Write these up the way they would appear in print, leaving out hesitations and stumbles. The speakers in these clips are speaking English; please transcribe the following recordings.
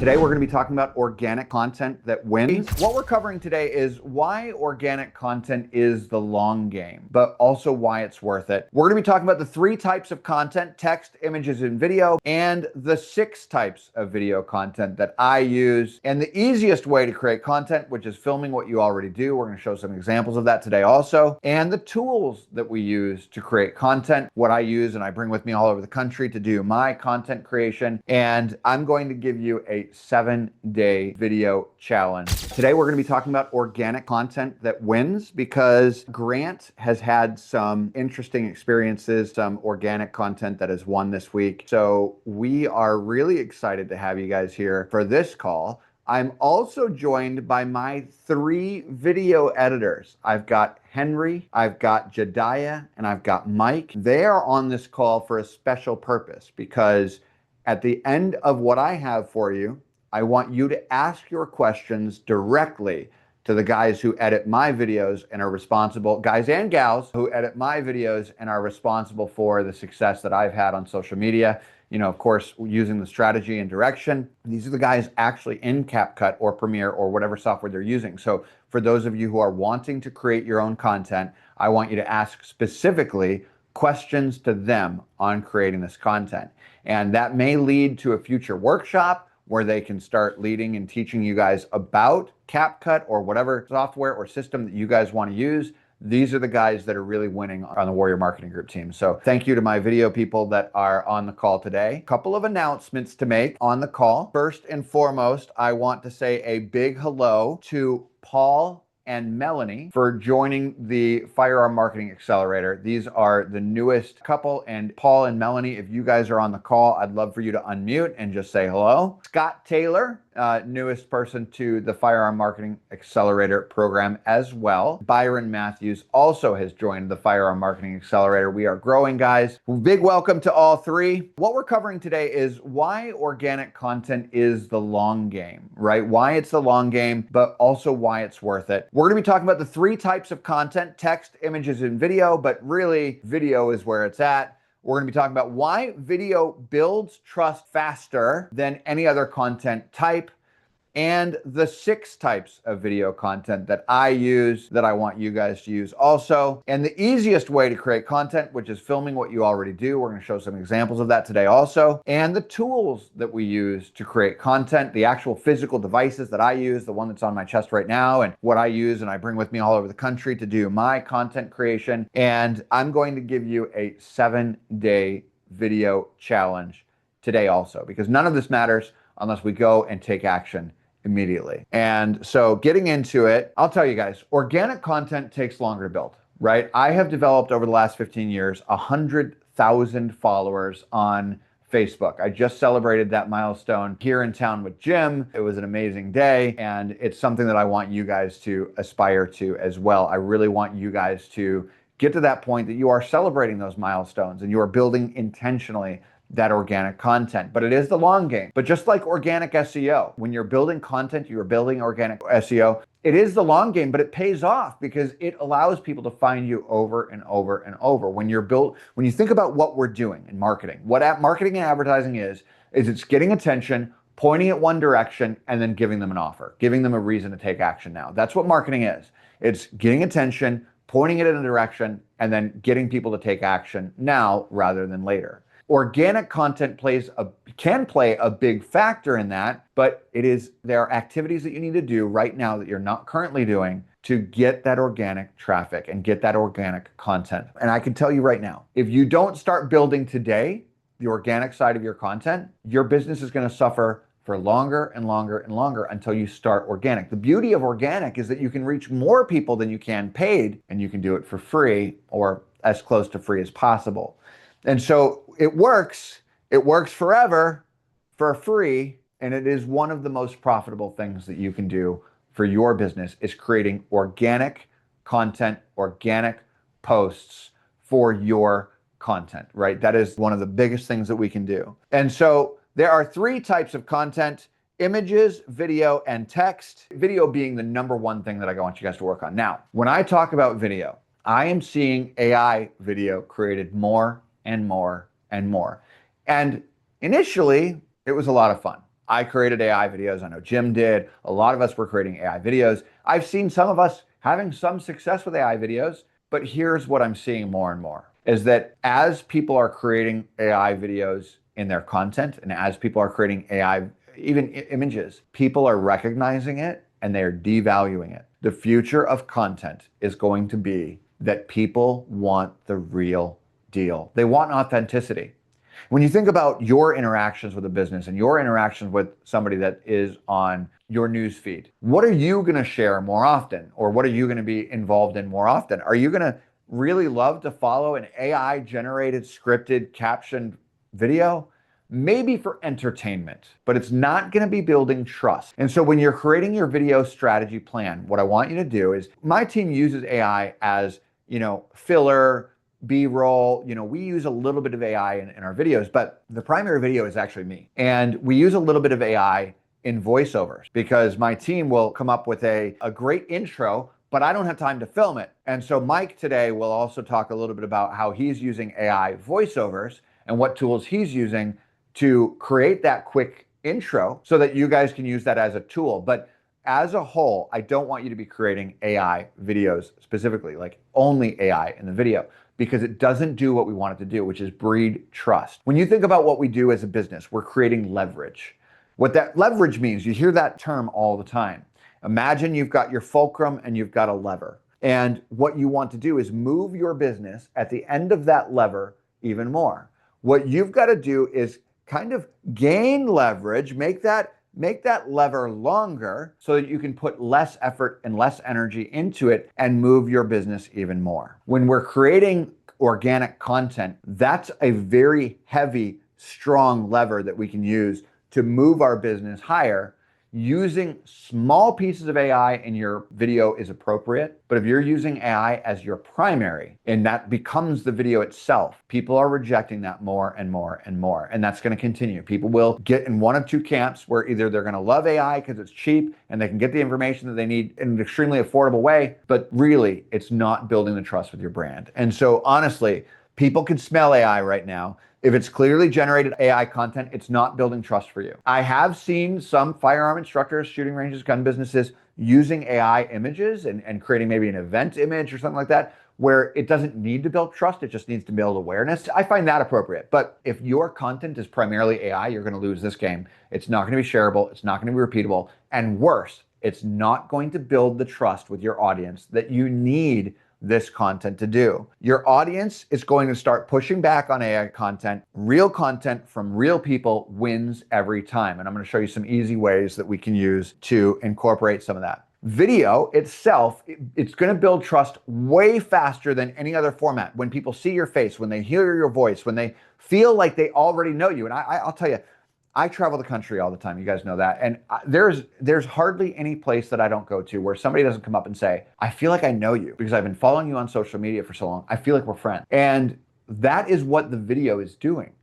Today we're going to be talking about organic content that wins. What we're covering today is why organic content is the long game, but also why it's worth it. We're going to be talking about the 3 types of content: text, images, and video, and the 6 types of video content that I use, and the easiest way to create content, which is filming what you already do. We're going to show some examples of that today also, and the tools that we use to create content, what I use and I bring with me all over the country to do my content creation. And I'm going to give you a 7-day video challenge. Today we're going to be talking about organic content that wins, because Grant has had some interesting experiences, some organic content that has won this week. So we are really excited to have you guys here for this call. I'm also joined by my 3 video editors. I've got Henry, I've got Jediah, and I've got Mike. They are on this call for a special purpose, because at the end of what I have for you, I want you to ask your questions directly to the guys who edit my videos and are responsible, guys and gals who edit my videos and are responsible for the success that I've had on social media. You know, of course, using the strategy and direction. These are the guys actually in CapCut or Premiere or whatever software they're using. So for those of you who are wanting to create your own content, I want you to ask specifically questions to them on creating this content. And that may lead to a future workshop where they can start leading and teaching you guys about CapCut or whatever software or system that you guys want to use. These are the guys that are really winning on the Warrior Marketing Group team. So thank you to my video people that are on the call today. A couple of announcements to make on the call. First and foremost, I want to say a big hello to Paul and Melanie for joining the Firearm Marketing Accelerator. These are the newest couple, and Paul and Melanie, if you guys are on the call, I'd love for you to unmute and just say hello. Scott Taylor, newest person to the Firearm Marketing Accelerator program as well. Byron Matthews also has joined the Firearm Marketing Accelerator. We are growing, guys. Big welcome to all 3. What we're covering today is why organic content is the long game, right? Why it's the long game, but also why it's worth it. We're going to be talking about the 3 types of content: text, images, and video, but really video is where it's at. We're going to be talking about why video builds trust faster than any other content type, and the 6 types of video content that I use that I want you guys to use also, and the easiest way to create content, which is filming what you already do. We're going to show some examples of that today also, and the tools that we use to create content, the actual physical devices that I use, the one that's on my chest right now, and what I use and I bring with me all over the country to do my content creation. And I'm going to give you a 7-day video challenge today also, because none of this matters unless we go and take action immediately. And so getting into it, I'll tell you guys, organic content takes longer to build, right? I have developed over the last 15 years 100,000 followers on Facebook. I just celebrated that milestone here in town with Jim. It was an amazing day, and it's something that I want you guys to aspire to as well. I really want you guys to get to that point that you are celebrating those milestones and you are building intentionally that organic content. But it is the long game. But just like organic SEO, when you're building content, you're building organic SEO, it is the long game, but it pays off because it allows people to find you over and over and over. When you think about what we're doing in marketing, what marketing and advertising is it's getting attention, pointing it one direction, and then giving them an offer, giving them a reason to take action now. That's what marketing is. It's getting attention, pointing it in a direction, and then getting people to take action now rather than later. Organic content can play a big factor in that, but there are activities that you need to do right now that you're not currently doing to get that organic traffic and get that organic content. And I can tell you right now, if you don't start building today the organic side of your content, your business is going to suffer for longer and longer and longer until you start organic. The beauty of organic is that you can reach more people than you can paid, and you can do it for free or as close to free as possible. And so it works forever for free, and it is one of the most profitable things that you can do for your business is creating organic content, organic posts for your content, right? That is one of the biggest things that we can do. And so there are 3 types of content: images, video, and text. Video being the number 1 thing that I want you guys to work on. Now, when I talk about video, I am seeing AI video created more and more and more. And initially, it was a lot of fun. I created AI videos. I know Jim did. A lot of us were creating AI videos. I've seen some of us having some success with AI videos, but here's what I'm seeing more and more is that as people are creating AI videos in their content and as people are creating AI, even images, people are recognizing it and they're devaluing it. The future of content is going to be that people want the real deal. They want authenticity. When you think about your interactions with a business and your interactions with somebody that is on your news feed, what are you going to share more often? Or what are you going to be involved in more often? Are you going to really love to follow an AI generated, scripted, captioned video? Maybe for entertainment, but it's not going to be building trust. And so when you're creating your video strategy plan, what I want you to do is my team uses AI as, filler, B-roll. We use a little bit of AI in our videos, but the primary video is actually me. And we use a little bit of AI in voiceovers because my team will come up with a great intro, but I don't have time to film it. And so Mike today will also talk a little bit about how he's using AI voiceovers and what tools he's using to create that quick intro so that you guys can use that as a tool. But as a whole, I don't want you to be creating AI videos specifically, like only AI in the video, because it doesn't do what we want it to do, which is breed trust. When you think about what we do as a business, we're creating leverage. What that leverage means, you hear that term all the time. Imagine you've got your fulcrum and you've got a lever. And what you want to do is move your business at the end of that lever even more. What you've got to do is kind of gain leverage, make that lever longer so that you can put less effort and less energy into it and move your business even more. When we're creating organic content, that's a very heavy, strong lever that we can use to move our business higher. Using small pieces of AI in your video is appropriate, but if you're using AI as your primary and that becomes the video itself, people are rejecting that more and more and more. And that's going to continue. People will get in one of two camps where either they're going to love AI because it's cheap and they can get the information that they need in an extremely affordable way, but really it's not building the trust with your brand. And so honestly, people can smell AI right now. If it's clearly generated AI content, it's not building trust for you. I have seen some firearm instructors, shooting ranges, gun businesses using AI images and creating maybe an event image or something like that, where it doesn't need to build trust, it just needs to build awareness. I find that appropriate. But if your content is primarily AI, you're going to lose this game. It's not going to be shareable. It's not going to be repeatable. And worse, it's not going to build the trust with your audience that you need this content to do. Your audience is going to start pushing back on AI content. Real content from real people wins every time. And I'm going to show you some easy ways that we can use to incorporate some of that. Video itself, it's going to build trust way faster than any other format. When people see your face, when they hear your voice, when they feel like they already know you. And I'll tell you, I travel the country all the time. You guys know that. And there's hardly any place that I don't go to where somebody doesn't come up and say, I feel like I know you because I've been following you on social media for so long. I feel like we're friends. And that is what the video is doing,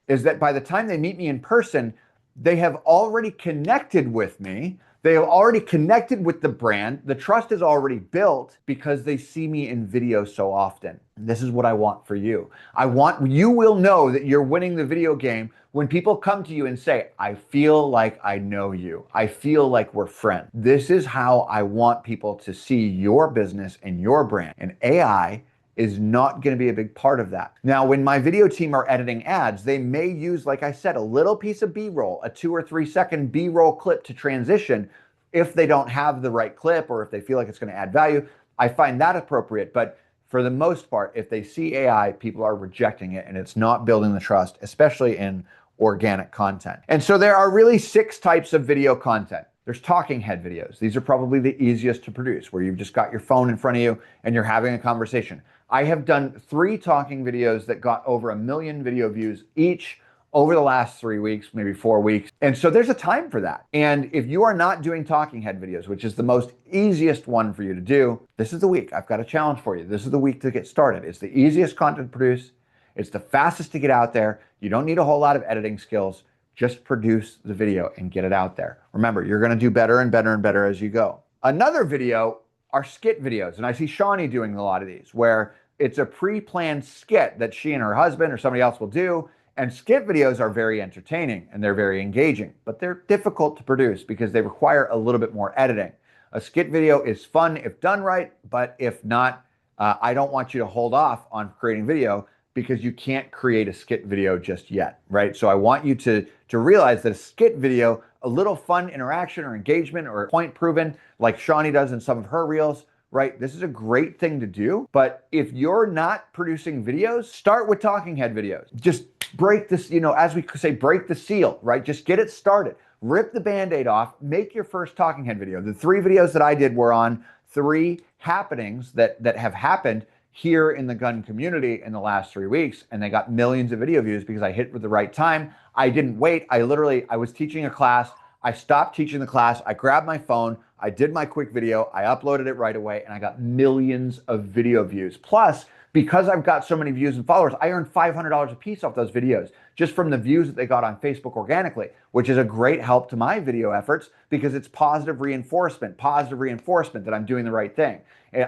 is that by the time they meet me in person, they have already connected with me. They have already connected with the brand. The trust is already built because they see me in video so often. This is what I want for you. You will know that you're winning the video game when people come to you and say, I feel like I know you. I feel like we're friends. This is how I want people to see your business and your brand. And AI is not going to be a big part of that. Now, when my video team are editing ads, they may use, like I said, a little piece of B-roll, a 2 or 3 second B-roll clip to transition if they don't have the right clip or if they feel like it's going to add value. I find that appropriate, but for the most part, if they see AI, people are rejecting it and it's not building the trust, especially in organic content. And so there are really 6 types of video content. There's talking head videos. These are probably the easiest to produce, where you've just got your phone in front of you and you're having a conversation. I have done 3 talking videos that got over 1 million video views each over the last 3 weeks, maybe 4 weeks. And so there's a time for that. And if you are not doing talking head videos, which is the most easiest one for you to do, this is the week. I've got a challenge for you. This is the week to get started. It's the easiest content to produce. It's the fastest to get out there. You don't need a whole lot of editing skills. Just produce the video and get it out there. Remember, you're going to do better and better and better as you go. Another video are skit videos. And I see Shawnee doing a lot of these, where it's a pre-planned skit that she and her husband or somebody else will do. And skit videos are very entertaining and they're very engaging, but they're difficult to produce because they require a little bit more editing. A skit video is fun if done right, but if not, I don't want you to hold off on creating video because you can't create a skit video just yet, right? So I want you to realize that a skit video, a little fun interaction or engagement or point proven, like Shawnee does in some of her reels, right? This is a great thing to do. But if you're not producing videos, start with talking head videos. Just break this, as we say, break the seal, right? Just get it started. Rip the Band-Aid off, make your first talking head video. The 3 videos that I did were on 3 happenings that have happened here in the gun community in the last 3 weeks, and they got millions of video views because I hit with the right time. I didn't wait. I was teaching a class. I stopped teaching the class. I grabbed my phone. I did my quick video. I uploaded it right away, and I got millions of video views. Plus, because I've got so many views and followers, I earned $500 a piece off those videos just from the views that they got on Facebook organically, which is a great help to my video efforts because it's positive reinforcement that I'm doing the right thing.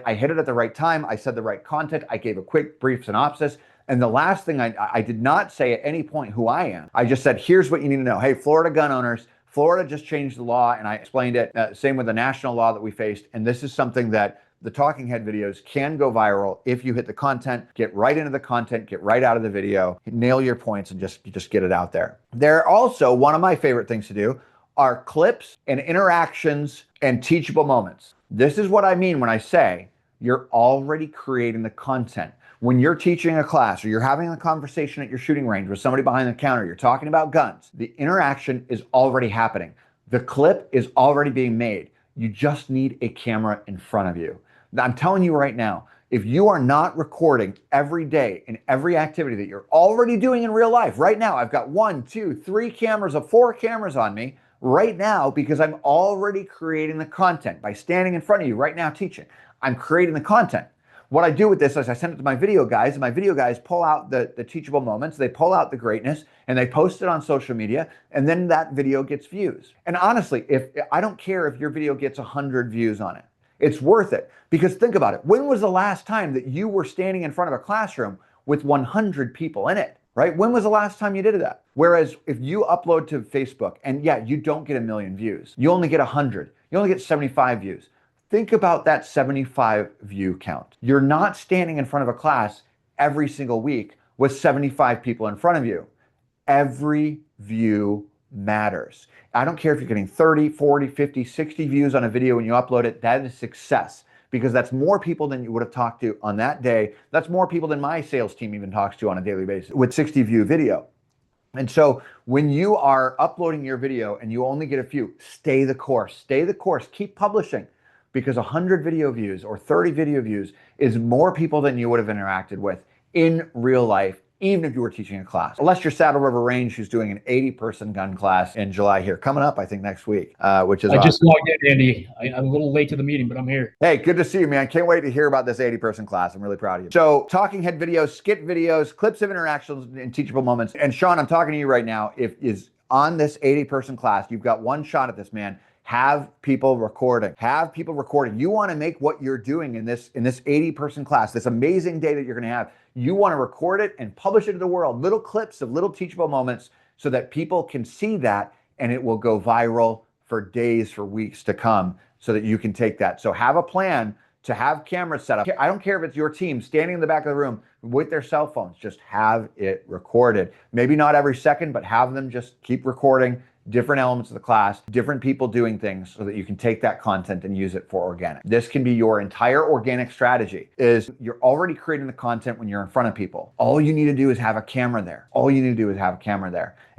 I hit it at the right time. I said the right content. I gave a quick, brief synopsis. And the last thing, I did not say at any point who I am. I just said, here's what you need to know. Hey, Florida gun owners, Florida just changed the law, and I explained it. Same with the national law that we faced. And this is something that the talking head videos can go viral if you hit the content, get right into the content, get right out of the video, nail your points, and just get it out there. There also, one of my favorite things to do are clips and interactions and teachable moments. This is what I mean when I say you're already creating the content. When you're teaching a class or you're having a conversation at your shooting range with somebody behind the counter, you're talking about guns, the interaction is already happening. The clip is already being made. You just need a camera in front of you. I'm telling you right now, if you are not recording every day in every activity that you're already doing in real life, right now, I've got 1, 2, 3 cameras of 4 cameras on me right now because I'm already creating the content by standing in front of you right now teaching. I'm creating the content. What I do with this is I send it to my video guys, and my video guys pull out the teachable moments, they pull out the greatness, and they post it on social media, and then that video gets views. And honestly, I don't care if your video gets 100 views on it. It's worth it because think about it. When was the last time that you were standing in front of a classroom with 100 people in it, right? When was the last time you did that? Whereas if you upload to Facebook and yeah, you don't get 1 million views, you only get 100, you only get 75 views. Think about that 75 view count. You're not standing in front of a class every single week with 75 people in front of you. Every view matters. I don't care if you're getting 30, 40, 50, 60 views on a video when you upload it, that is success because that's more people than you would have talked to on that day. That's more people than my sales team even talks to on a daily basis with 60 view video. And so when you are uploading your video and you only get a few, stay the course, keep publishing. Because 100 video views or 30 video views is more people than you would have interacted with in real life, even if you were teaching a class. Unless you're Saddle River Range, who's doing an 80-person gun class in July here, coming up, I think, next week, which is I just logged in, Andy. I'm a little late to the meeting, but I'm here. Hey, good to see you, man. Can't wait to hear about this 80-person class. I'm really proud of you. So talking head videos, skit videos, clips of interactions and teachable moments. And Sean, I'm talking to you right now. If is on this 80-person class, you've got one shot at this, man. Have people recording. You want to make what you're doing in this 80-person class, this amazing day that you're going to have. You want to record it and publish it to the world. Little clips of little teachable moments so that people can see that and it will go viral for days, for weeks to come so that you can take that. So have a plan to have cameras set up. I don't care if it's your team standing in the back of the room with their cell phones, just have it recorded. Maybe not every second, but have them just keep recording different elements of the class, different people doing things so that you can take that content and use it for organic. This can be your entire organic strategy is you're already creating the content when you're in front of people. All you need to do is have a camera there.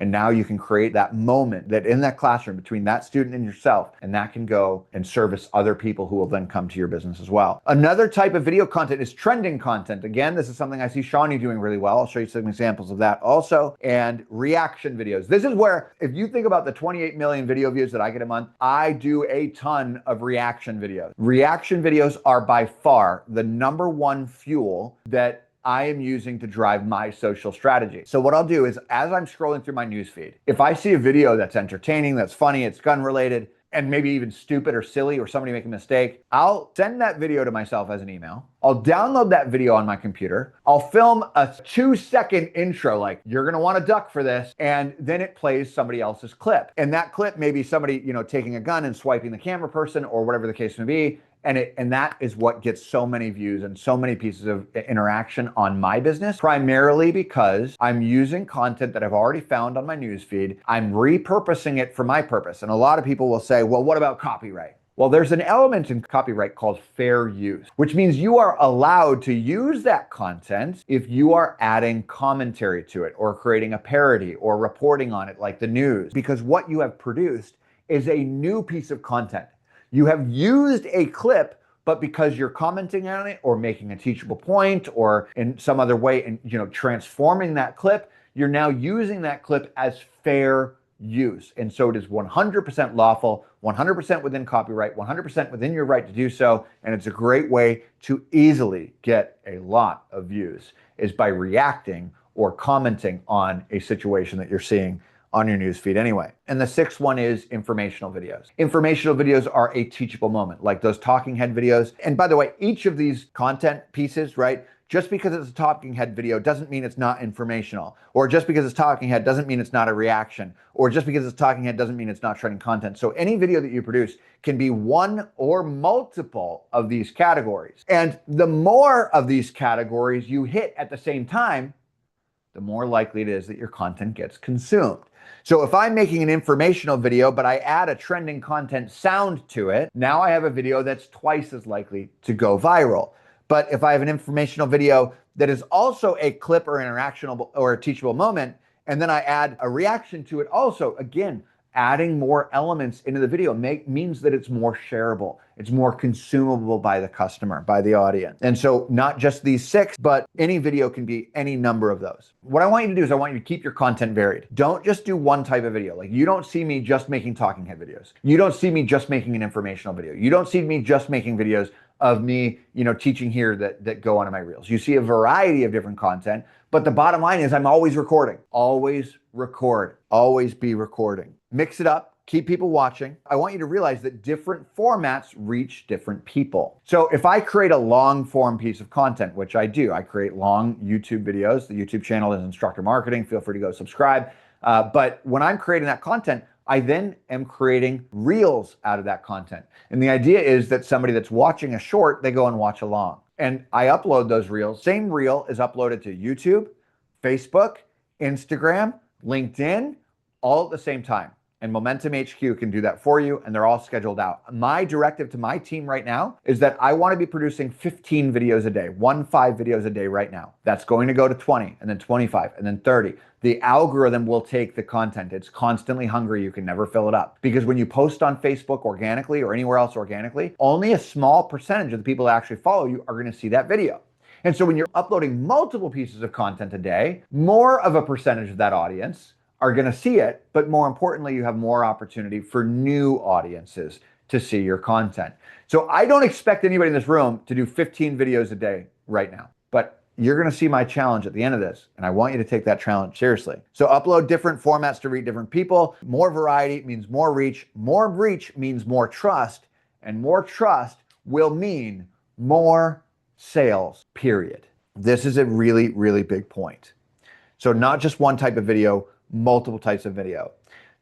And now you can create that moment that in that classroom between that student and yourself, and that can go and service other people who will then come to your business as well. Another type of video content is trending content. Again, this is something I see Shawnee doing really well. I'll show you some examples of that also. And reaction videos. This is where, if you think about the 28 million video views that I get a month, I do a ton of reaction videos. Reaction videos are by far the #1 fuel that I am using to drive my social strategy. So what I'll do is as I'm scrolling through my newsfeed, if I see a video that's entertaining, that's funny, it's gun related, and maybe even stupid or silly or somebody make a mistake, I'll send that video to myself as an email. I'll download that video on my computer. I'll film a 2-second intro, like, you're gonna wanna duck for this, and then it plays somebody else's clip. And that clip may be somebody, taking a gun and swiping the camera person or whatever the case may be. And that is what gets so many views and so many pieces of interaction on my business, primarily because I'm using content that I've already found on my newsfeed. I'm repurposing it for my purpose. And a lot of people will say, well, what about copyright? Well, there's an element in copyright called fair use, which means you are allowed to use that content if you are adding commentary to it or creating a parody or reporting on it like the news, because what you have produced is a new piece of content. You have used a clip, but because you're commenting on it or making a teachable point or in some other way and transforming that clip, you're now using that clip as fair use. And so it is 100% lawful, 100% within copyright, 100% within your right to do so. And it's a great way to easily get a lot of views, is by reacting or commenting on a situation that you're seeing on your newsfeed anyway. And the sixth one is informational videos. Informational videos are a teachable moment, like those talking head videos. And by the way, each of these content pieces, right? Just because it's a talking head video doesn't mean it's not informational. Or just because it's talking head doesn't mean it's not a reaction. Or just because it's talking head doesn't mean it's not trending content. So any video that you produce can be one or multiple of these categories. And the more of these categories you hit at the same time, the more likely it is that your content gets consumed. So if I'm making an informational video, but I add a trending content sound to it, now I have a video that's twice as likely to go viral. But if I have an informational video that is also a clip or interactional or a teachable moment, and then I add a reaction to it also, again, adding more elements into the video means that it's more shareable. It's more consumable by the customer, by the audience. And so not just these 6, but any video can be any number of those. What I want you to do is I want you to keep your content varied. Don't just do one type of video. Like, you don't see me just making talking head videos. You don't see me just making an informational video. You don't see me just making videos of me, teaching here that go onto my reels. You see a variety of different content, but the bottom line is I'm always recording. Always record. Always be recording. Mix it up. Keep people watching. I want you to realize that different formats reach different people. So if I create a long form piece of content, which I do, I create long YouTube videos. The YouTube channel is Instructor Marketing. Feel free to go subscribe. But when I'm creating that content, I then am creating reels out of that content. And the idea is that somebody that's watching a short, they go and watch along. And I upload those reels. Same reel is uploaded to YouTube, Facebook, Instagram, LinkedIn, all at the same time. And Momentum HQ can do that for you, and they're all scheduled out. My directive to my team right now is that I want to be producing 15 videos a day, 15 videos a day right now. That's going to go to 20, and then 25, and then 30. The algorithm will take the content. It's constantly hungry. You can never fill it up. Because when you post on Facebook organically or anywhere else organically, only a small percentage of the people that actually follow you are going to see that video. And so when you're uploading multiple pieces of content a day, more of a percentage of that audience are going to see it, but more importantly, you have more opportunity for new audiences to see your content. So I don't expect anybody in this room to do 15 videos a day right now, but you're going to see my challenge at the end of this, and I want you to take that challenge seriously. So upload different formats to reach different people. More variety means more reach means more trust, and more trust will mean more sales, period. This is a really, really big point. So not just one type of video, multiple types of video.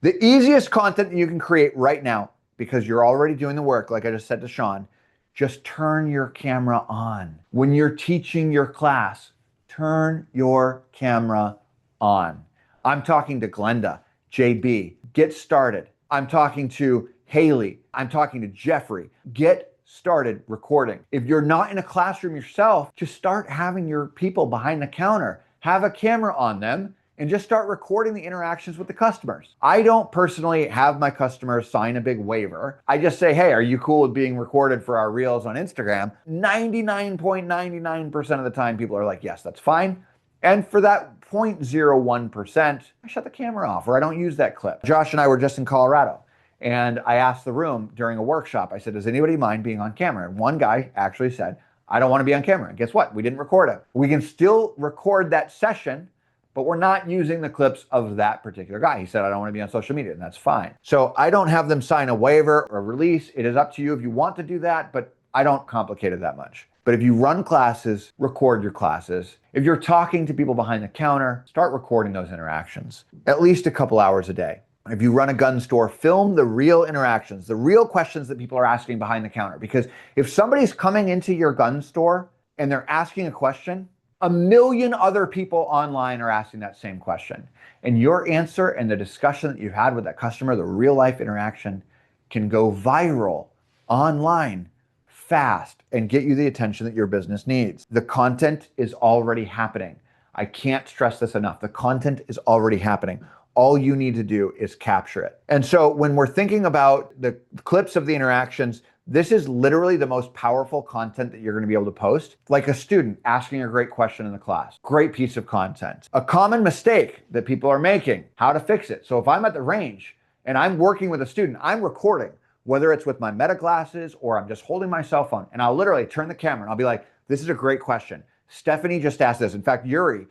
The easiest content that you can create right now, because you're already doing the work, like I just said to Sean, just turn your camera on. When you're teaching your class, turn your camera on. I'm talking to Glenda, JB, get started. I'm talking to Haley. I'm talking to Jeffrey. Get started recording. If you're not in a classroom yourself, just start having your people behind the counter have a camera on them and just start recording the interactions with the customers. I don't personally have my customers sign a big waiver. I just say, hey, are you cool with being recorded for our reels on Instagram? 99.99% of the time, people are like, yes, that's fine. And for that 0.01%, I shut the camera off or I don't use that clip. Josh and I were just in Colorado and I asked the room during a workshop, I said, does anybody mind being on camera? And one guy actually said, I don't want to be on camera. And guess what? We didn't record it. We can still record that session, but we're not using the clips of that particular guy. He said, I don't want to be on social media, and that's fine. So I don't have them sign a waiver or a release. It is up to you if you want to do that, but I don't complicate it that much. But if you run classes, record your classes. If you're talking to people behind the counter, start recording those interactions at least a couple hours a day. If you run a gun store, film the real interactions, the real questions that people are asking behind the counter. Because if somebody's coming into your gun store and they're asking a question, a million other people online are asking that same question. And your answer and the discussion that you've had with that customer, the real life interaction, can go viral online fast and get you the attention that your business needs. The content is already happening. I can't stress this enough. The content is already happening. All you need to do is capture it. And so when we're thinking about the clips of the interactions, this is literally the most powerful content that you're going to be able to post. Like a student asking a great question in the class. Great piece of content. A common mistake that people are making, how to fix it. So if I'm at the range and I'm working with a student, I'm recording, whether it's with my meta glasses or I'm just holding my cell phone, and I'll literally turn the camera and I'll be like, this is a great question. Stephanie just asked this. In fact, Yuri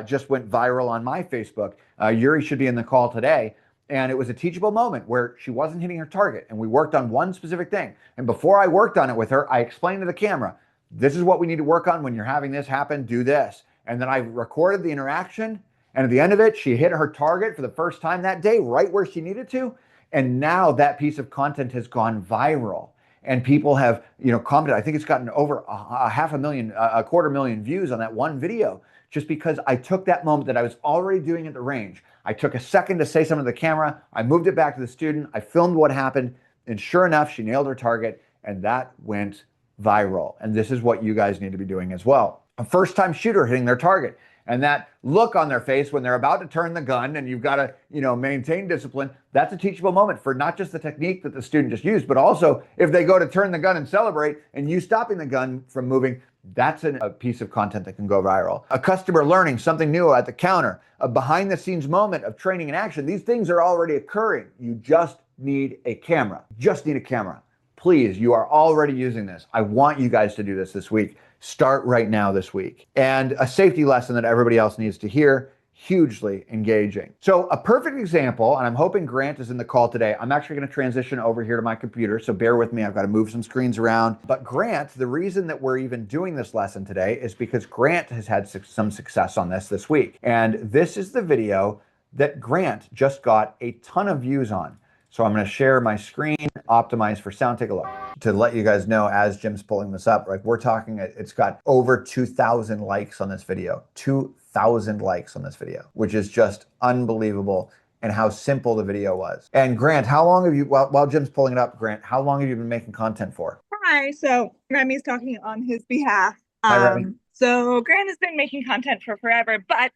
just went viral on my Facebook. Yuri should be in the call today. And it was a teachable moment where she wasn't hitting her target. And we worked on one specific thing. And before I worked on it with her, I explained to the camera, this is what we need to work on when you're having this happen, do this. And then I recorded the interaction. And at the end of it, she hit her target for the first time that day, right where she needed to. And now that piece of content has gone viral. And people have, commented. I think it's gotten over a 250,000 views on that one video, just because I took that moment that I was already doing at the range. I took a second to say something to the camera. I moved it back to the student. I filmed what happened. And sure enough, she nailed her target. And that went viral. And this is what you guys need to be doing as well. A first-time shooter hitting their target. And that look on their face when they're about to turn the gun and you've got to, maintain discipline. That's a teachable moment for not just the technique that the student just used, but also if they go to turn the gun and celebrate and you stopping the gun from moving, that's a piece of content that can go viral. A customer learning something new at the counter, a behind the scenes moment of training in action. These things are already occurring. You just need a camera. Just need a camera. Please, you are already using this. I want you guys to do this week. Start right now this week. And a safety lesson that everybody else needs to hear, hugely engaging. So a perfect example, and I'm hoping Grant is in the call today. I'm actually going to transition over here to my computer, so bear with me. I've got to move some screens around. But Grant, the reason that we're even doing this lesson today is because Grant has had some success on this week. And this is the video that Grant just got a ton of views on. So I'm going to share my screen, optimize for sound. Take a look. To let you guys know, as Jim's pulling this up, like we're talking, it's got over 2,000 likes on this video. 2,000 likes on this video, which is just unbelievable, and how simple the video was. And Grant, how long have you, while Jim's pulling it up, Grant, how long have you been making content for? Hi, so Remy's talking on his behalf. Hi, Remy. So Grant has been making content for forever, but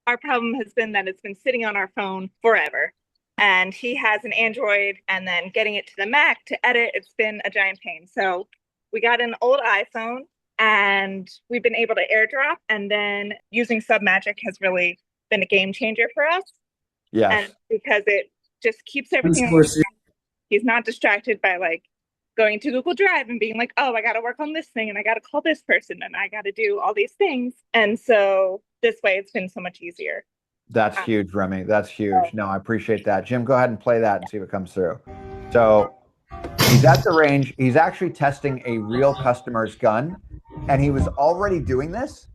our problem has been that it's been sitting on our phone forever. And he has an Android, and then getting it to the Mac to edit, it's been a giant pain. So we got an old iPhone, and we've been able to AirDrop, and then using Submagic has really been a game changer for us. Yes. And because it just keeps everything. He's not distracted by going to Google Drive and being like, oh, I got to work on this thing, and I got to call this person, and I got to do all these things. And so this way it's been so much easier. That's huge, Remy. That's huge. No, I appreciate that. Jim, go ahead and play that and see what comes through. So he's at the range. He's actually testing a real customer's gun, and he was already doing this.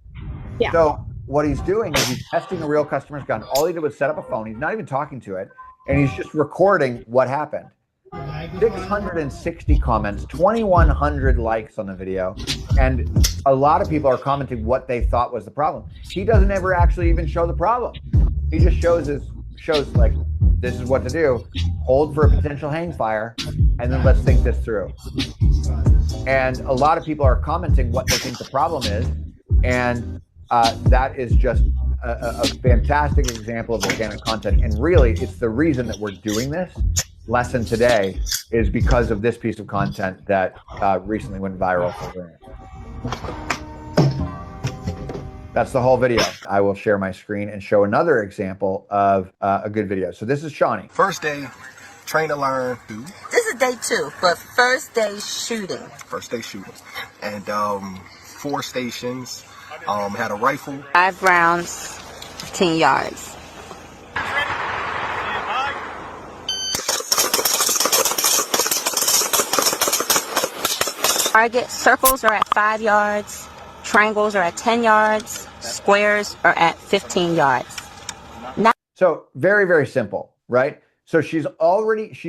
Yeah. So what he's doing is he's testing a real customer's gun. All he did was set up a phone. He's not even talking to it, and he's just recording what happened. 660 comments, 2,100 likes on the video, and a lot of people are commenting what they thought was the problem. He doesn't ever actually even show the problem. He just shows like, this is what to do. Hold for a potential hang fire, and then let's think this through. And a lot of people are commenting what they think the problem is, and that is just a fantastic example of organic content. And really, it's the reason that we're doing this lesson today is because of this piece of content that recently went viral for Grant. That's the whole video. I will share my screen and show another example of a good video. So this is Shawnee. First day, train to learn. This is day 2, but first day shooting. First day shooting. And 4 stations, had a rifle. 5 rounds, 15 yards. Target circles are at 5 yards, triangles are at 10 yards, squares are at 15 yards. So very, very simple, right? So she's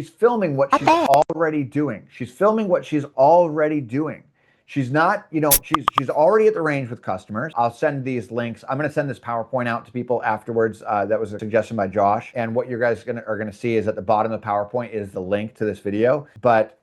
filming what she's already doing. She's filming what she's already doing. She's not, she's already at the range with customers. I'll send these links. I'm going to send this PowerPoint out to people afterwards. That was a suggestion by Josh. And what you guys are going to see is at the bottom of the PowerPoint is the link to this video. But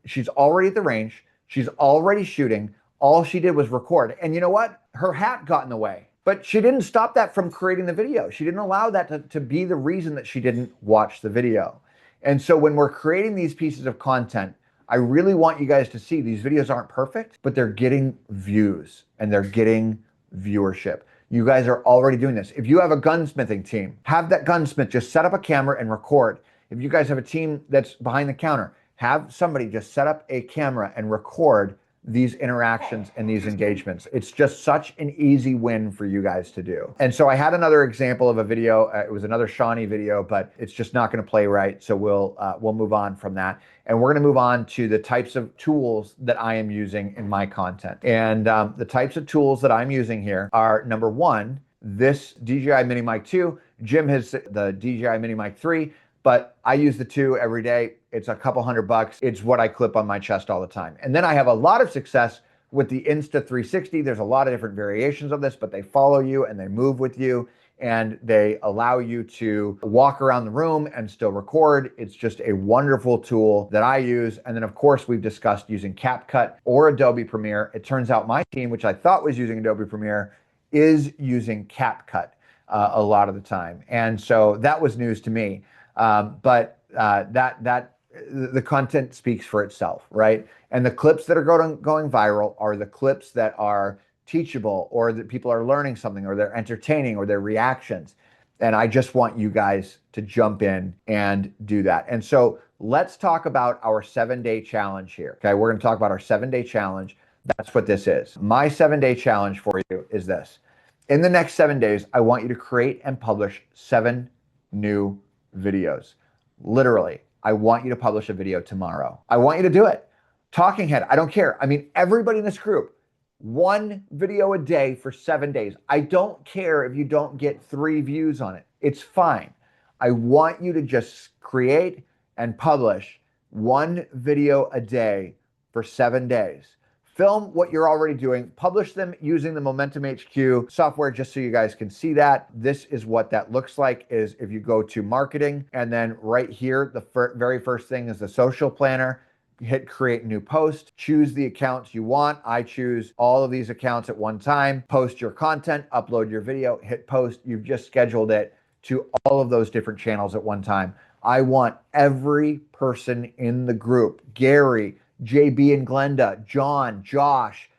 she's already at the range. She's already shooting. All she did was record. And you know what? Her hat got in the way. But she didn't stop that from creating the video. She didn't allow that to be the reason that she didn't watch the video. And so when we're creating these pieces of content, I really want you guys to see these videos aren't perfect, but they're getting views and they're getting viewership. You guys are already doing this. If you have a gunsmithing team, have that gunsmith just set up a camera and record. If you guys have a team that's behind the counter, have somebody just set up a camera and record these interactions and these engagements. It's just such an easy win for you guys to do. And so I had another example of a video. It was another Shawnee video, but it's just not going to play right. So we'll move on from that. And we're going to move on to the types of tools that I am using in my content. And the types of tools that I'm using here are, number one, this DJI Mini Mic 2. Jim has the DJI Mini Mic 3. But I use the 2 every day. It's a couple $100. It's what I clip on my chest all the time. And then I have a lot of success with the Insta360. There's a lot of different variations of this, but they follow you and they move with you and they allow you to walk around the room and still record. It's just a wonderful tool that I use. And then of course, we've discussed using CapCut or Adobe Premiere. It turns out my team, which I thought was using Adobe Premiere, is using CapCut a lot of the time. And so that was news to me. But the content speaks for itself, right? And the clips that are going viral are the clips that are teachable, or that people are learning something, or they're entertaining, or they're reactions. And I just want you guys to jump in and do that. And so let's talk about our 7-day challenge here. Okay, we're going to talk about our 7-day challenge. That's what this is. My 7-day challenge for you is this. In the next 7 days, I want you to create and publish 7 new videos. Literally, I want you to publish a video tomorrow. I want you to do it. Talking head, I don't care. I mean, everybody in this group, 1 video a day for 7 days. I don't care if you don't get 3 views on it. It's fine. I want you to just create and publish 1 video a day for 7 days. Film what you're already doing, publish them using the Momentum HQ software, just so you guys can see that. This is what that looks like. Is if you go to marketing, and then right here, the very first thing is the social planner. Hit create new post, choose the accounts you want. I choose all of these accounts at one time, post your content, upload your video, hit post. You've just scheduled it to all of those different channels at one time. I want every person in the group, Gary, JB and Glenda, John, Josh,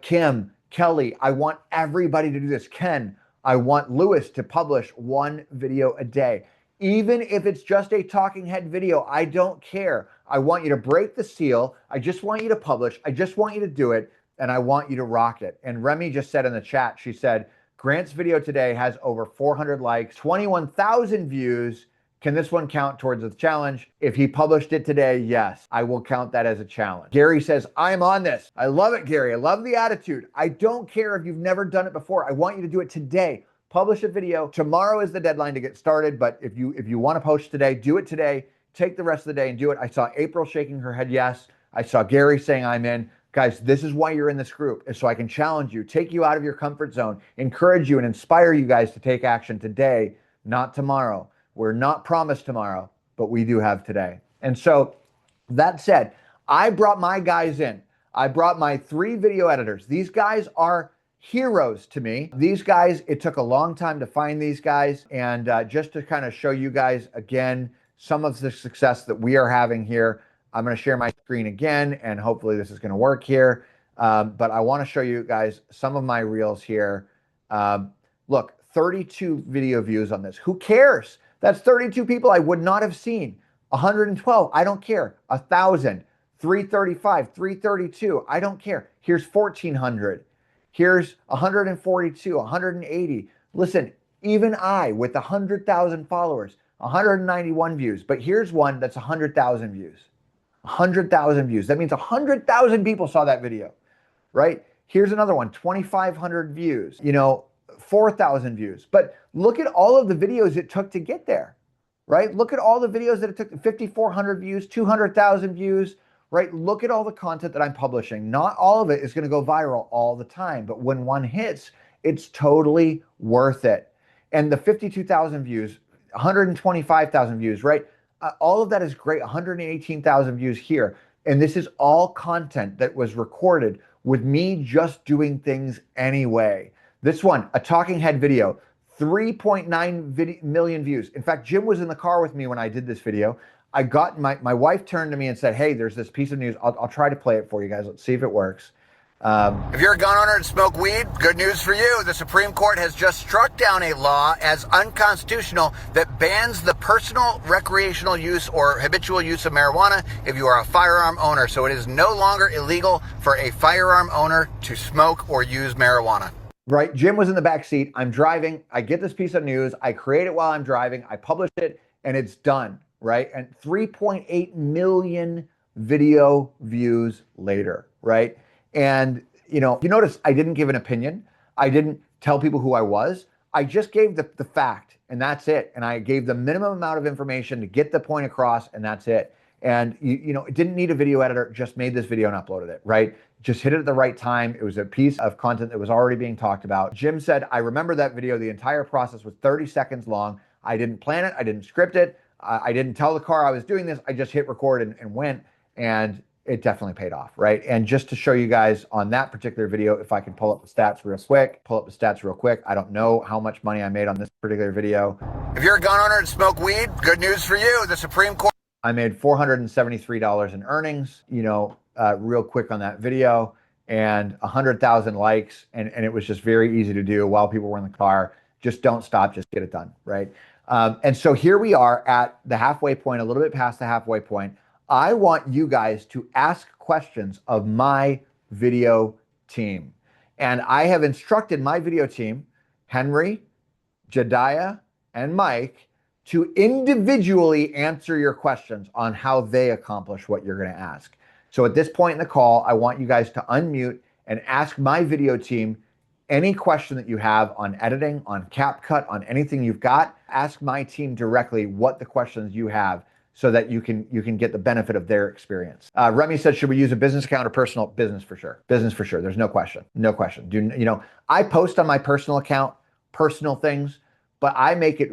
Kim, Kelly. I want everybody to do this. Ken, I want Lewis to publish 1 video a day. Even if it's just a talking head video, I don't care. I want you to break the seal. I just want you to publish. I just want you to do it. And I want you to rock it. And Remy just said in the chat, she said, Grant's video today has over 400 likes, 21,000 views. Can this one count towards the challenge? If he published it today, yes, I will count that as a challenge. Gary says, I'm on this. I love it, Gary. I love the attitude. I don't care if you've never done it before. I want you to do it today. Publish a video. Tomorrow is the deadline to get started, but if you want to post today, do it today. Take the rest of the day and do it. I saw April shaking her head yes. I saw Gary saying I'm in. Guys, this is why you're in this group, is so I can challenge you, take you out of your comfort zone, encourage you and inspire you guys to take action today, not tomorrow. We're not promised tomorrow, but we do have today. And so that said, I brought my guys in. I brought my 3 video editors. These guys are heroes to me. These guys, it took a long time to find these guys. And just to kind of show you guys again, some of the success that we are having here, I'm going to share my screen again, and hopefully this is going to work here. But I want to show you guys some of my reels here. Look, 32 video views on this. Who cares? That's 32 people I would not have seen. 112, I don't care. 1,000, 335, 332, I don't care. Here's 1,400. Here's 142, 180. Listen, even I with 100,000 followers, 191 views, but here's one that's 100,000 views. 100,000 views. That means 100,000 people saw that video, right? Here's another one, 2,500 views, 4,000 views. But look at all of the videos it took to get there, right? Look at all the videos that it took, 5,400 views, 200,000 views, right? Look at all the content that I'm publishing. Not all of it is going to go viral all the time, but when one hits, it's totally worth it. And the 52,000 views, 125,000 views, right? All of that is great. 118,000 views here. And this is all content that was recorded with me just doing things anyway. This one, a talking head video, 3.9 million views. In fact, Jim was in the car with me when I did this video. I got my wife turned to me and said, hey, there's this piece of news. I'll try to play it for you guys. Let's see if it works. If you're a gun owner and smoke weed, good news for you. The Supreme Court has just struck down a law as unconstitutional that bans the personal recreational use or habitual use of marijuana if you are a firearm owner. So it is no longer illegal for a firearm owner to smoke or use marijuana. Right. Jim was in the back seat. I'm driving. I get this piece of news. I create it while I'm driving. I publish it and it's done. Right. And 3.8 million video views later. Right. And, you notice I didn't give an opinion. I didn't tell people who I was. I just gave the fact and that's it. And I gave the minimum amount of information to get the point across and that's it. And, it didn't need a video editor, just made this video and uploaded it, right? Just hit it at the right time. It was a piece of content that was already being talked about. Jim said, I remember that video. The entire process was 30 seconds long. I didn't plan it. I didn't script it. I didn't tell the car I was doing this. I just hit record and went. And it definitely paid off, right? And just to show you guys on that particular video, if I can pull up the stats real quick. I don't know how much money I made on this particular video. If you're a gun owner and smoke weed, good news for you. The Supreme Court. I made $473 in earnings, real quick on that video, and 100,000 likes. And it was just very easy to do while people were in the car. Just don't stop, just get it done, right? And so here we are at the halfway point, a little bit past the halfway point. I want you guys to ask questions of my video team. And I have instructed my video team, Henry, Jediah, and Mike, to individually answer your questions on how they accomplish what you're going to ask. So at this point in the call, I want you guys to unmute and ask my video team any question that you have on editing, on CapCut, on anything you've got. Ask my team directly what the questions you have so that you can get the benefit of their experience. Remy said, should we use a business account or personal? Business for sure. Business for sure. There's no question. No question. I post on my personal account, personal things, but I make it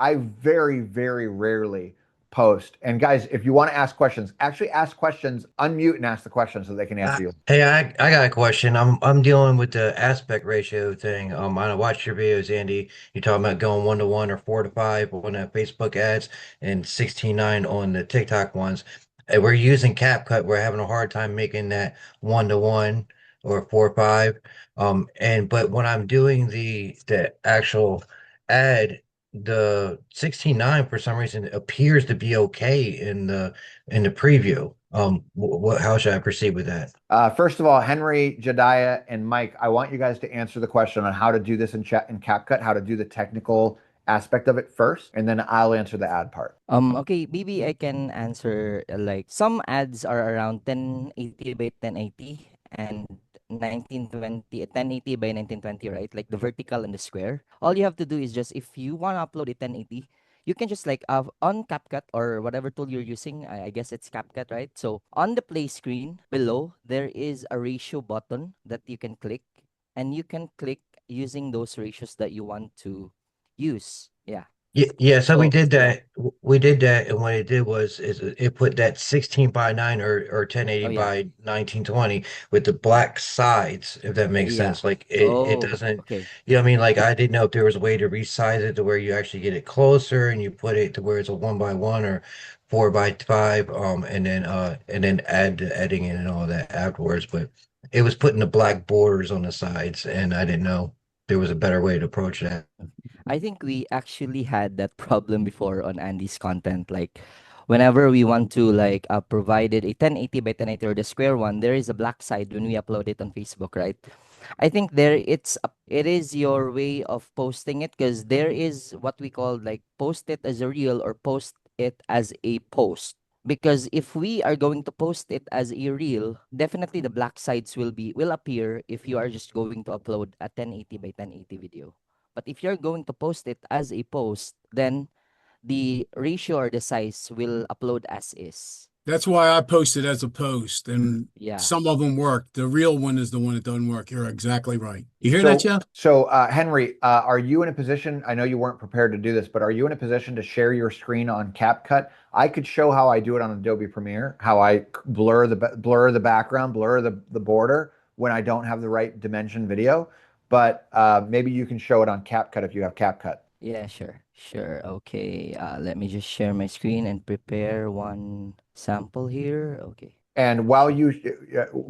I very, very rarely post. And guys, if you want to ask questions, actually ask questions, unmute and ask the question so they can answer you. Hey, I got a question. I'm dealing with the aspect ratio thing. I watched your videos, Andy. You're talking about going 1-to-1 or 4-to-5 on the Facebook ads and 16:9 on the TikTok ones. And we're using CapCut. We're having a hard time making that 1-to-1 or 4-5. But when I'm doing the actual ad, the 16:9 for some reason appears to be okay in the preview. How should I proceed with that? First of all, Henry, Jediah, and Mike, I want you guys to answer the question on how to do this in CapCut, how to do the technical aspect of it first, and then I'll answer the ad part. Okay, maybe I can answer like some ads are around 1080 by 1080 and 1920 1080 by 1920, right? Like the vertical and the square. All you have to do is just, if you want to upload it 1080, you can just like on CapCut or whatever tool you're using. I guess it's CapCut, right? So on the play screen below, there is a ratio button that you can click, and you can click using those ratios that you want to use. Yeah. Yeah, so we So did that. We did that, and what it did was it put that 16:9 or 1080 oh yeah. by 1920 with the black sides, if that makes Yeah. sense. Like it Oh, doesn't, okay. you know what I mean? Like I didn't know if there was a way to resize it to where you actually get it closer and you put it to where it's a 1-by-1 or 4-by-5, and then add the editing and all that afterwards. But it was putting the black borders on the sides, and I didn't know there was a better way to approach that. I think we actually had that problem before on Andy's content. Like, whenever we want to like provided a 1080 by 1080 or the square one, there is a black side when we upload it on Facebook, right? I think it is your way of posting it, because there is what we call like post it as a reel or post it as a post. Because if we are going to post it as a reel, definitely the black sides will appear if you are just going to upload a 1080 by 1080 video. But if you're going to post it as a post, then the ratio or the size will upload as is. That's why I posted as a post, and Yeah. some of them work. The real one is the one that doesn't work. You're exactly right. You hear So, that, Jeff? Henry, are you in a position? I know you weren't prepared to do this, but are you in a position to share your screen on CapCut? I could show how I do it on Adobe Premiere, how I blur the background, blur the border when I don't have the right dimension video. But maybe you can show it on CapCut if you have CapCut. Yeah, sure. Sure. Okay. Let me just share my screen and prepare one sample here. Okay. And while you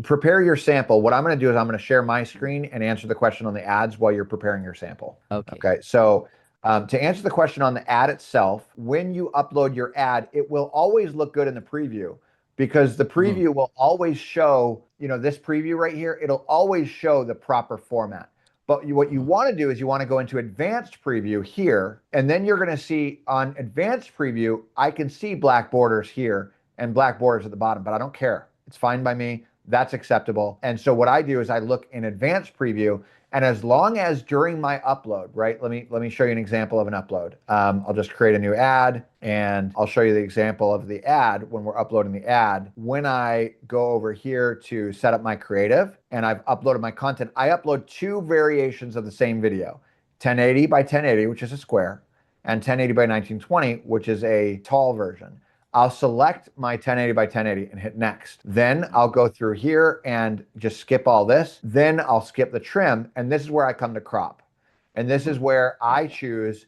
prepare your sample, what I'm going to do is I'm going to share my screen and answer the question on the ads while you're preparing your sample. Okay. Okay. So to answer the question on the ad itself, when you upload your ad, it will always look good in the preview because the preview will always show, this preview right here, it'll always show the proper format. But what you want to do is you want to go into advanced preview here, and then you're going to see on advanced preview, I can see black borders here and black borders at the bottom, but I don't care. It's fine by me. That's acceptable. And so what I do is I look in advanced preview, and as long as during my upload, right? Let me show you an example of an upload. I'll just create a new ad, and I'll show you the example of the ad when we're uploading the ad. When I go over here to set up my creative, and I've uploaded my content, I upload two variations of the same video: 1080 by 1080, which is a square, and 1080 by 1920, which is a tall version. I'll select my 1080 by 1080 and hit next. Then I'll go through here and just skip all this. Then I'll skip the trim, and this is where I come to crop. And this is where I choose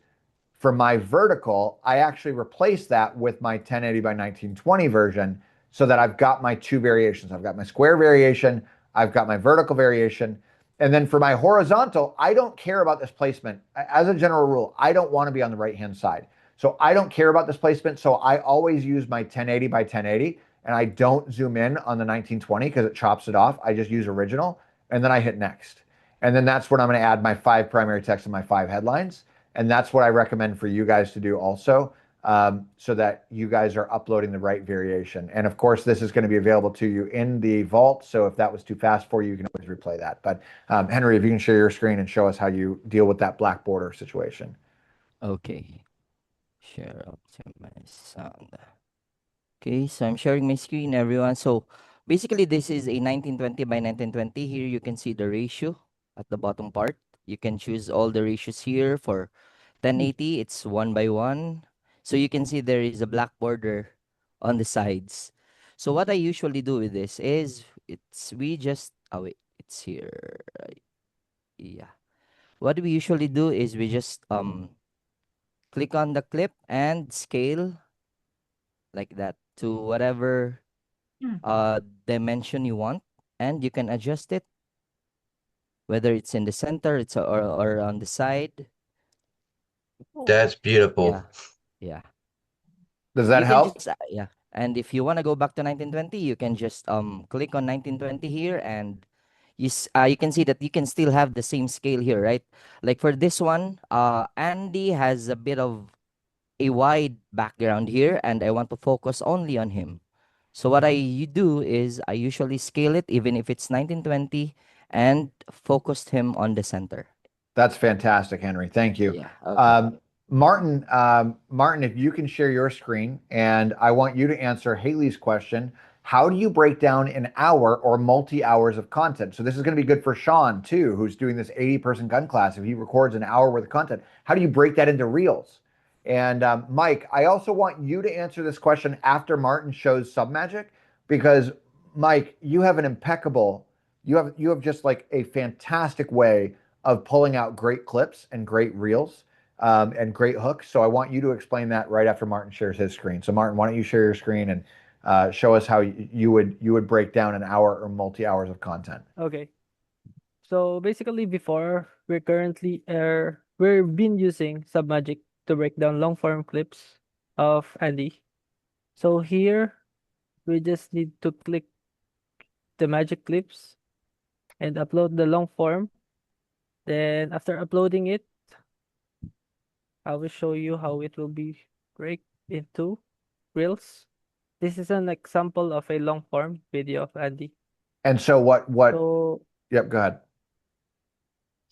for my vertical, I actually replace that with my 1080 by 1920 version so that I've got my two variations. I've got my square variation, I've got my vertical variation. And then for my horizontal, I don't care about this placement. As a general rule, I don't want to be on the right-hand side. So I don't care about this placement. So I always use my 1080 by 1080, and I don't zoom in on the 1920 because it chops it off. I just use original, and then I hit next. And then that's when I'm going to add my 5 primary text and my 5 headlines. And that's what I recommend for you guys to do also, so that you guys are uploading the right variation. And of course, this is going to be available to you in the vault. So if that was too fast for you, you can always replay that. But Henry, if you can share your screen and show us how you deal with that black border situation. Okay. Share optimize sound. Okay, so I'm sharing my screen, everyone. So basically, this is a 1920 by 1920. Here you can see the ratio at the bottom part. You can choose all the ratios here. For 1080, it's 1 by 1. So you can see there is a black border on the sides. So what I usually do with this is it's here. Yeah. What we usually do is we just click on the clip and scale like that to whatever dimension you want, and you can adjust it whether it's in the center, or on the side. That's beautiful. Yeah. Yeah. Does that You can help? just yeah. And if you want to go back to 1920, you can just click on 1920 here, and you can see that you can still have the same scale here, right? Like for this one, Andy has a bit of a wide background here, and I want to focus only on him. So what I do is I usually scale it even if it's 1920 and focused him on the center. That's fantastic, Henry. Thank you. Yeah. Okay. Martin, if you can share your screen, and I want you to answer Haley's question. How do you break down an hour or multi-hours of content? So this is going to be good for Sean too, who's doing this 80-person gun class. If he records an hour worth of content, how do you break that into reels? And Mike, I also want you to answer this question after Martin shows Submagic, because Mike, you have you have just like a fantastic way of pulling out great clips and great reels, and great hooks. So I want you to explain that right after Martin shares his screen. So Martin, why don't you share your screen and show us how you would break down an hour or multi-hours of content. Okay. So basically before we've been using Submagic to break down long form clips of Andy. So here we just need to click the magic clips and upload the long form. Then after uploading it, I will show you how it will be break into reels. This is an example of a long form video of Andy. And so So yep, go ahead.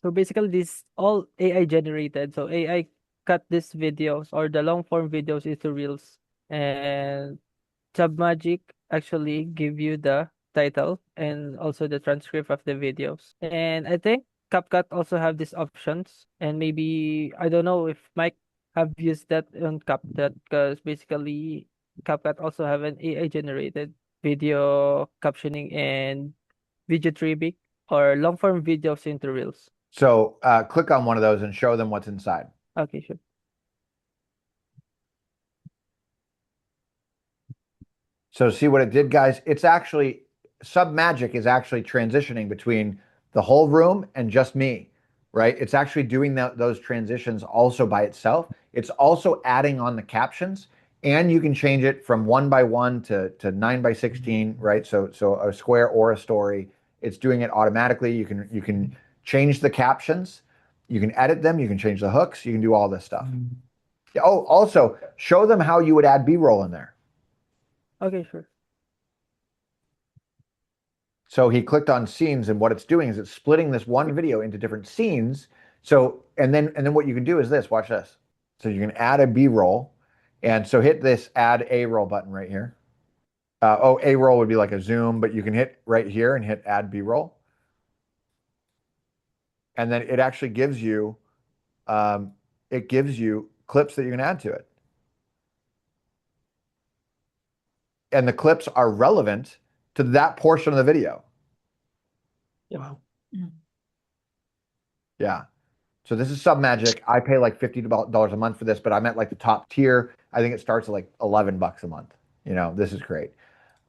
so basically this all AI generated. So AI cut these videos or the long form videos into reels, and Submagic actually give you the title and also the transcript of the videos. And I think CapCut also have these options. And maybe I don't know if Mike have used that on CapCut, because basically CapCut also have an AI generated video captioning and video trimming or long form videos into reels. So click on one of those and show them what's inside. Okay, sure. So see what it did, guys? It's actually, Submagic is actually transitioning between the whole room and just me, right? It's actually doing those transitions also by itself. It's also adding on the captions, and you can change it from 1 by 1 to 9 by 16, right? So a square or a story. It's doing it automatically. You can change the captions, you can edit them, you can change the hooks, you can do all this stuff. Oh, also show them how you would add B-roll in there. Okay, sure. So he clicked on scenes, and what it's doing is it's splitting this one video into different scenes. So, and then what you can do is this, watch this. So you can add a B-roll. And so hit this add A-roll button right here. A-roll would be like a zoom, but you can hit right here and hit add B-roll. And then it actually gives you, clips that you can add to it. And the clips are relevant to that portion of the video. Wow. Yeah. So this is Submagic. I pay like $50 a month for this, but I'm at like the top tier. I think it starts at like $11 a month. You know, this is great.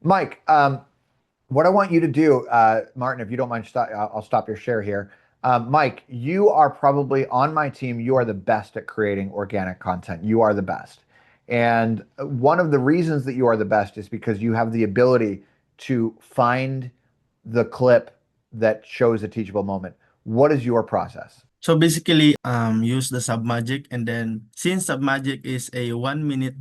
Mike, what I want you to do, Martin, if you don't mind, I'll stop your share here. Mike, you are probably on my team. You are the best at creating organic content. You are the best. And one of the reasons that you are the best is because you have the ability to find the clip that shows a teachable moment. What is your process? So basically, use the Submagic, and then since Submagic is a 1 minute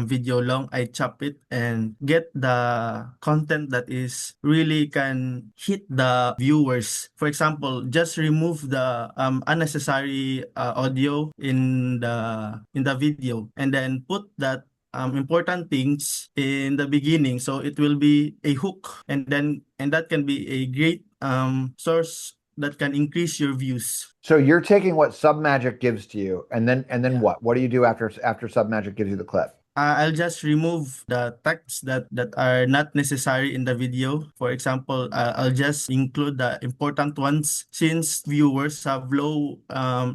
video long, I chop it and get the content that is really can hit the viewers. For example, just remove the unnecessary audio in the video, and then put that important things in the beginning, so it will be a hook, and that can be a great source that can increase your views. So you're taking what Submagic gives to you, and then Yeah. what? What do you do after Submagic gives you the clip? I'll just remove the texts that are not necessary in the video. For example, I'll just include the important ones, since viewers have low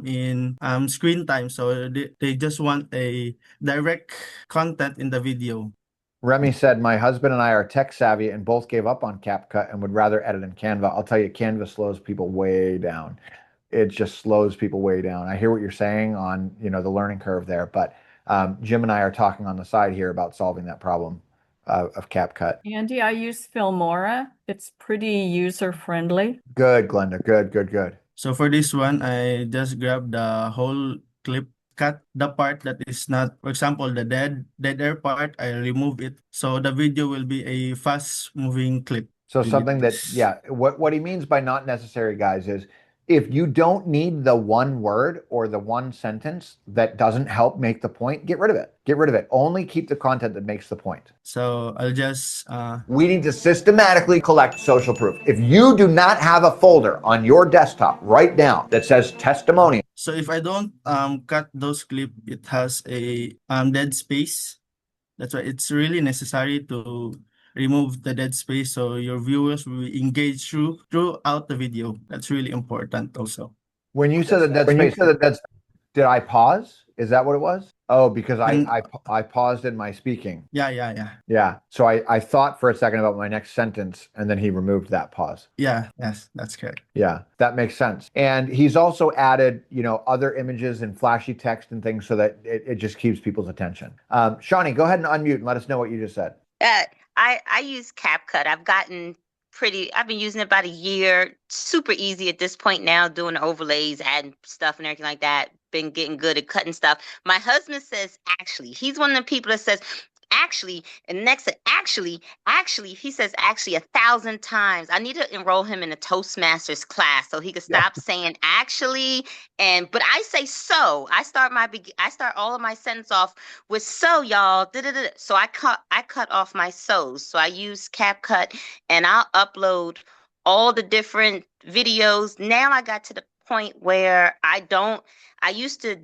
in screen time, so they just want a direct content in the video. Remy said, my husband and I are tech savvy and both gave up on CapCut and would rather edit in Canva. I'll tell you, Canva slows people way down. It just slows people way down. I hear what you're saying on, the learning curve there, but Jim and I are talking on the side here about solving that problem of CapCut. Andy, I use Filmora. It's pretty user-friendly. Good, Glenda. Good. So for this one, I just grab the whole clip, cut the part that is not, for example, the dead air part, I remove it. So the video will be a fast moving clip. So something that, what he means by not necessary, guys, is if you don't need the one word or the one sentence that doesn't help make the point, get rid of it. Get rid of it. Only keep the content that makes the point. So I'll just... We need to systematically collect social proof. If you do not have a folder on your desktop right now that says testimonial. So if I don't cut those clips, it has a dead space. That's why it's really necessary to remove the dead space, so your viewers will engage throughout the video. That's really important also. When you said the dead space, did I pause? Is that what it was? Oh, because I paused in my speaking. Yeah. So I thought for a second about my next sentence, and then he removed that pause. Yes, that's correct. Yeah, that makes sense. And he's also added, other images and flashy text and things so that it just keeps people's attention. Shawnee, go ahead and unmute and let us know what you just said. I use CapCut. I've gotten I've been using it about a year. Super easy at this point now, doing the overlays, adding stuff and everything like that. Been getting good at cutting stuff. My husband says, actually, he's one of the people that says, actually, and next to actually, he says actually 1,000 times. I need to enroll him in a Toastmasters class so he could stop saying actually. But I say so. I start all of my sentence off with so, y'all. Da-da-da. So I cut off my so's. So I use CapCut and I'll upload all the different videos. Now I got to the point where I used to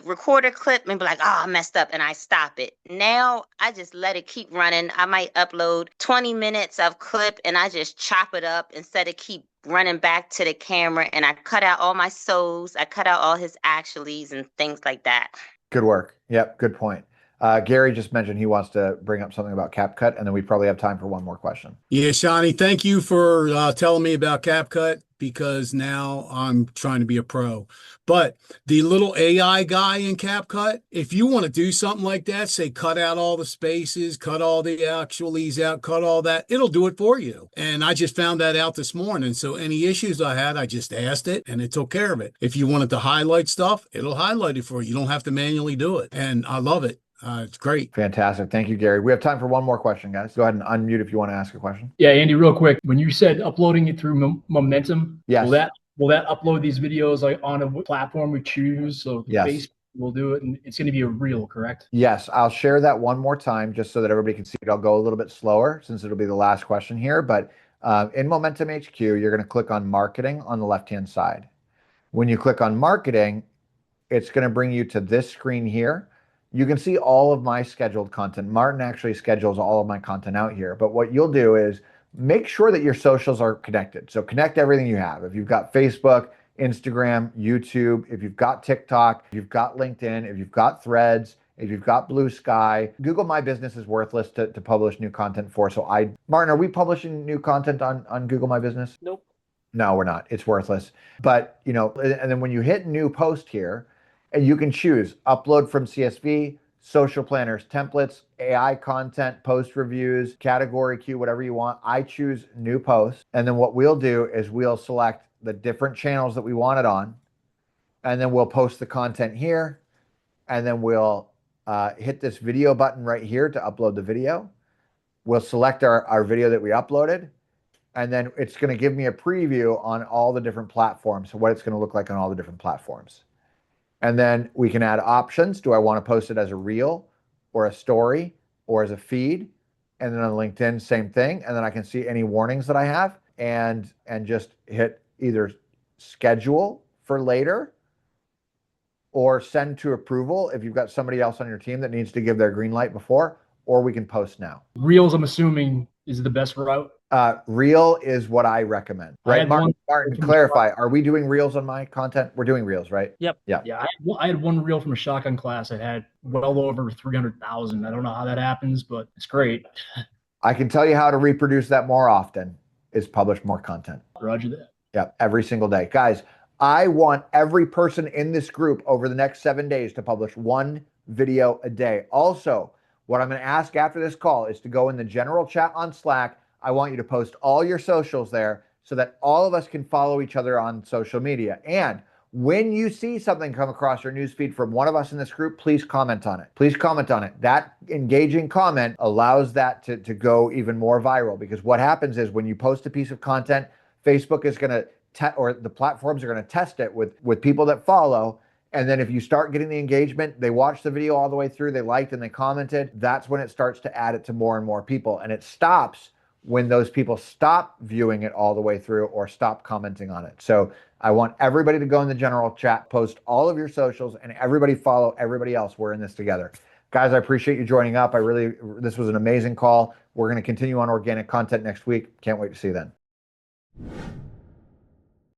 record a clip and be like, oh, I messed up, and I stop it. Now I just let it keep running. I might upload 20 minutes of clip and I just chop it up instead of keep running back to the camera, and I cut out all my so's. I cut out all his actuallys and things like that. Good work. Yep, good point. Gary just mentioned he wants to bring up something about CapCut, and then we probably have time for one more question. Yeah, Shawnee, thank you for telling me about CapCut, because now I'm trying to be a pro. But the little AI guy in CapCut, if you want to do something like that, say cut out all the spaces, cut all the actuallys out, cut all that, it'll do it for you. And I just found that out this morning. So any issues I had, I just asked it and it took care of it. If you wanted to highlight stuff, it'll highlight it for you. You don't have to manually do it. And I love it. It's great. Fantastic. Thank you, Gary. We have time for one more question, guys. Go ahead and unmute if you want to ask a question. Yeah, Andy, real quick. When you said uploading it through Momentum, yes, will that upload these videos like on a platform we choose? So yes, Facebook will do it, and it's going to be a reel, correct? Yes, I'll share that one more time just so that everybody can see it. I'll go a little bit slower since it'll be the last question here. But in Momentum HQ, you're going to click on Marketing on the left-hand side. When you click on Marketing, it's going to bring you to this screen here. You can see all of my scheduled content. Martin actually schedules all of my content out here. But what you'll do is make sure that your socials are connected. So connect everything you have. If you've got Facebook, Instagram, YouTube, if you've got TikTok, if you've got LinkedIn, if you've got Threads, if you've got Blue Sky, Google My Business is worthless to publish new content for. So Martin, are we publishing new content on Google My Business? Nope. No, we're not. It's worthless. But, and then when you hit new post here, and you can choose upload from CSV, social planners, templates, AI content, post reviews, category queue, whatever you want. I choose new post. And then what we'll do is we'll select the different channels that we want it on. And then we'll post the content here. And then we'll hit this video button right here to upload the video. We'll select our video that we uploaded. And then it's going to give me a preview on all the different platforms. So what it's going to look like on all the different platforms. And then we can add options. Do I want to post it as a reel or a story or as a feed? And then on LinkedIn, same thing. And then I can see any warnings that I have and just hit either schedule for later or send to approval if you've got somebody else on your team that needs to give their green light before, or we can post now. Reels, I'm assuming, is the best route. Reel is what I recommend, right? Martin, clarify. Are we doing reels on my content? We're doing reels, right? Yep. Yeah. Yeah. I had one reel from a shotgun class that had well over 300,000. I don't know how that happens, but it's great. I can tell you how to reproduce that more often is publish more content. Roger that. Yeah. Every single day. Guys, I want every person in this group over the next 7 days to publish one video a day. Also, what I'm going to ask after this call is to go in the general chat on Slack. I want you to post all your socials there so that all of us can follow each other on social media. And when you see something come across your newsfeed from one of us in this group, please comment on it. Please comment on it. That engaging comment allows that to go even more viral, because what happens is when you post a piece of content, Facebook is going to, or the platforms are going to test it with people that follow. And then if you start getting the engagement, they watched the video all the way through, they liked and they commented, that's when it starts to add it to more and more people. And it stops when those people stop viewing it all the way through or stop commenting on it. So I want everybody to go in the general chat, post all of your socials, and everybody follow everybody else. We're in this together. Guys, I appreciate you joining up. This was an amazing call. We're going to continue on organic content next week. Can't wait to see you then.